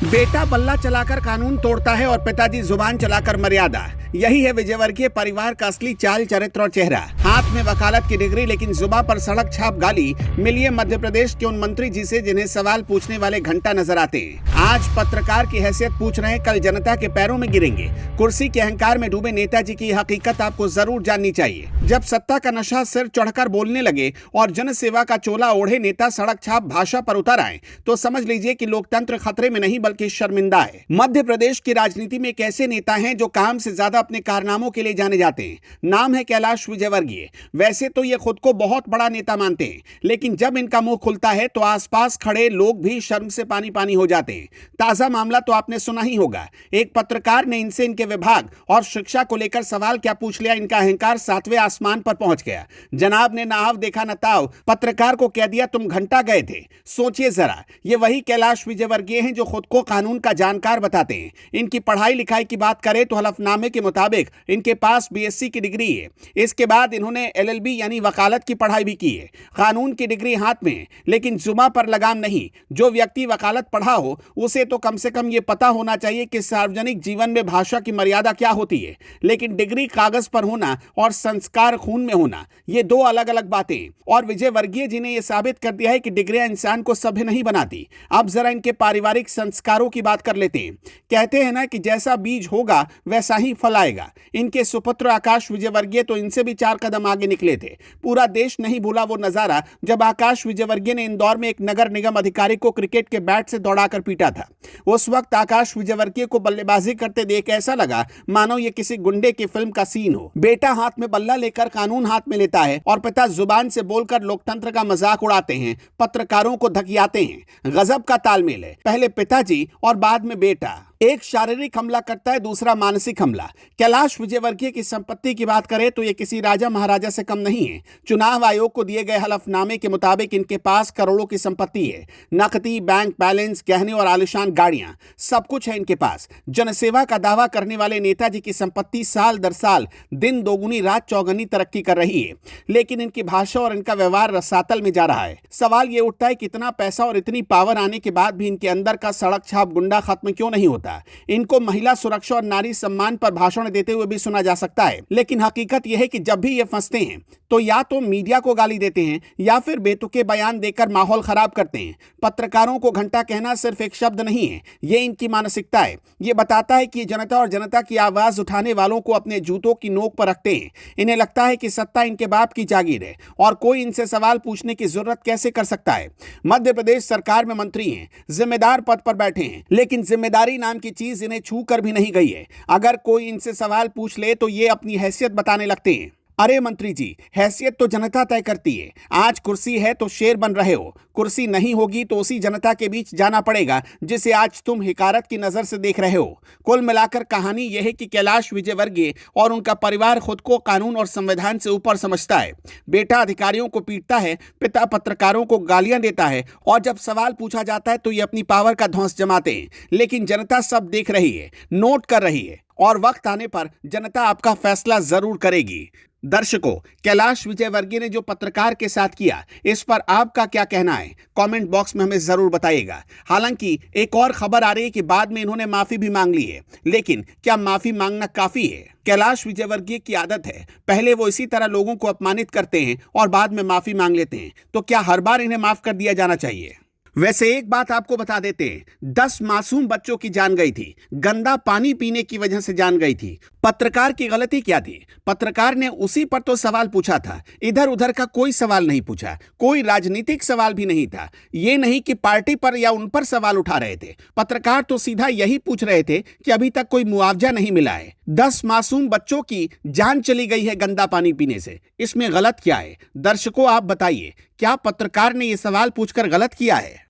बेटा बल्ला चलाकर कानून तोड़ता है और पिताजी जुबान चलाकर मर्यादा। यही है विजयवर्गीय परिवार का असली चाल, चरित्र और चेहरा। हाथ में वकालत की डिग्री लेकिन जुबान पर सड़क छाप गाली मिली मध्य प्रदेश के उन मंत्री जी से जिन्हें सवाल पूछने वाले घंटा नजर आते हैं। आज पत्रकार की हैसियत पूछ रहे हैं, कल जनता के पैरों में गिरेंगे। कुर्सी के अहंकार में डूबे नेताजी की हकीकत आपको जरूर जाननी चाहिए। जब सत्ता का नशा सिर चढ़कर बोलने लगे और जन सेवा का चोला ओढ़े नेता सड़क छाप भाषा पर उतर आए तो समझ लीजिए कि लोकतंत्र खतरे में नहीं बल्कि शर्मिंदा है। मध्य प्रदेश की राजनीति में एक ऐसे नेता हैं जो काम से ज्यादा अपने कारनामों के लिए जाने जाते हैं। नाम है कैलाश विजयवर्गीय। वैसे तो ये खुद को बहुत बड़ा नेता मानते हैं, लेकिन जब इनका मुंह खुलता है तो आसपास खड़े लोग भी शर्म से पानी पानी हो जाते हैं। ताजा मामला तो आपने सुना ही होगा। एक पत्रकार ने इनसे इनके विभाग और शिक्षा को लेकर सवाल क्या पूछ लिया, इनका अहंकार 7वें आसमान पर पहुंच गया। जनाब ने ना आव देखा न ताव, पत्रकार को कह दिया तुम घंटा गए थे। सोचिए जरा, ये वही कैलाश विजयवर्गीय हैं जो खुद को कानून का जानकार बताते हैं। इनकी पढ़ाई लिखाई की बात करें तो हलफनामे के मुताबिक इनके पास बीएससी की डिग्री है। इसके बाद इन्होंने एलएलबी यानी वकालत की पढ़ाई भी की है। कानून की डिग्री हाथ में है, लेकिन जुबान पर लगाम नहीं। जो व्यक्ति वकालत पढ़ा हो उसे तो कम से कम ये पता होना चाहिए कि सार्वजनिक जीवन में भाषा की मर्यादा क्या होती है। लेकिन डिग्री कागज पर होना और संस्कार खून में होना, ये दो अलग अलग बातें। और विजयवर्गीय जी ने यह साबित कर दिया है कि डिग्रियां इंसान को सभ्य नहीं बनाती। अब जरा इनके पारिवारिक संस्कारों की बात कर लेते हैं। कहते हैं ना कि जैसा बीज होगा वैसा ही फल आएगा। इनके सुपुत्र आकाश विजयवर्गीय तो इनसे भी 4 कदम आगे निकले थे। पूरा देश नहीं भूला वो नजारा जब आकाश विजयवर्गीय ने इंदौर में एक नगर निगम अधिकारी को क्रिकेट के बैट से दौड़ाकर पीटा था। उस वक्त आकाश विजयवर्गीय को बल्लेबाजी करते देख ऐसा लगा मानो ये किसी गुंडे की फिल्म का सीन हो। बेटा हाथ में बल्ला लेकर कानून हाथ में लेता है और पिता जुबान से बोलकर लोकतंत्र का मजाक उड़ाते हैं, पत्रकारों को धकियाते हैं। गजब का तालमेल है, पहले पिताजी और बाद में बेटा। एक शारीरिक हमला करता है, दूसरा मानसिक हमला। कैलाश विजयवर्गीय की संपत्ति की बात करें तो ये किसी राजा महाराजा से कम नहीं है। चुनाव आयोग को दिए गए हलफनामे के मुताबिक इनके पास करोड़ों की संपत्ति है। नकदी, बैंक बैलेंस, गहने और आलिशान गाड़ियां, सब कुछ है इनके पास। जनसेवा का दावा करने वाले नेताजी की संपत्ति साल दर साल दिन दोगुनी रात चौगुनी तरक्की कर रही है, लेकिन इनकी भाषा और इनका व्यवहार रसातल में जा रहा है। सवाल ये उठता है कितना पैसा और इतनी पावर आने के बाद भी इनके अंदर का सड़क छाप गुंडा खत्म क्यों नहीं होता। इनको महिला सुरक्षा और नारी सम्मान पर भाषण देते हुए भी सुना जा सकता है, लेकिन हकीकत यह है कि जब भी ये फंसते हैं तो या तो मीडिया को गाली देते हैं या फिर बेतुके बयान देकर माहौल खराब करते हैं। पत्रकारों को घंटा कहना सिर्फ एक शब्द नहीं है, ये इनकी मानसिकता है। ये बताता है कि जनता और जनता की आवाज उठाने वालों को अपने जूतों की नोक पर रखते हैं। इन्हें लगता है कि सत्ता इनके बाप की जागीर है और कोई इनसे सवाल पूछने की जरूरत कैसे कर सकता है। मध्य प्रदेश सरकार में मंत्री हैं, जिम्मेदार पद पर बैठे हैं, लेकिन जिम्मेदारी नाम की चीज इन्हें छू कर भी नहीं गई है। अगर कोई इनसे सवाल पूछ ले तो ये अपनी हैसियत बताने लगते हैं। अरे मंत्री जी, हैसियत तो जनता तय करती है। आज कुर्सी है तो शेर बन रहे हो, कुर्सी नहीं होगी तो उसी जनता के बीच जाना पड़ेगा जिसे आज तुम हिकारत की नजर से देख रहे हो। कुल मिलाकर कहानी यह है कि कैलाश विजयवर्गीय और उनका परिवार खुद को कानून और संविधान से ऊपर समझता है। बेटा अधिकारियों को पीटता है, पिता पत्रकारों को गालियां देता है और जब सवाल पूछा जाता है तो ये अपनी पावर का ध्वंस जमाते हैं। लेकिन जनता सब देख रही है, नोट कर रही है और वक्त आने पर जनता आपका फैसला जरूर करेगी। दर्शकों, कैलाश विजयवर्गीय ने जो पत्रकार के साथ किया, इस पर आपका क्या कहना है? कमेंट बॉक्स में हमें जरूर बताइएगा। हालांकि एक और खबर आ रही है कि बाद में इन्होंने माफी भी मांग ली है, लेकिन क्या माफी मांगना काफी है? कैलाश विजयवर्गीय की आदत है, पहले वो इसी तरह लोगों को अपमानित करते हैं और बाद में माफी मांग लेते हैं। तो क्या हर बार इन्हें माफ कर दिया जाना चाहिए? वैसे एक बात आपको बता देते हैं, 10 मासूम बच्चों की जान गई थी, गंदा पानी पीने की वजह से जान गई थी। पत्रकार की गलती क्या थी? पत्रकार ने उसी पर तो सवाल पूछा था, इधर उधर का कोई सवाल नहीं पूछा, कोई राजनीतिक सवाल भी नहीं था। ये नहीं कि पार्टी पर या उन पर सवाल उठा रहे थे। पत्रकार तो सीधा यही पूछ रहे थे कि अभी तक कोई मुआवजा नहीं मिला है। 10 मासूम बच्चों की जान चली गई है गंदा पानी पीने से, इसमें गलत क्या है? दर्शकों आप बताइए, क्या पत्रकार ने यह सवाल पूछकर गलत किया है?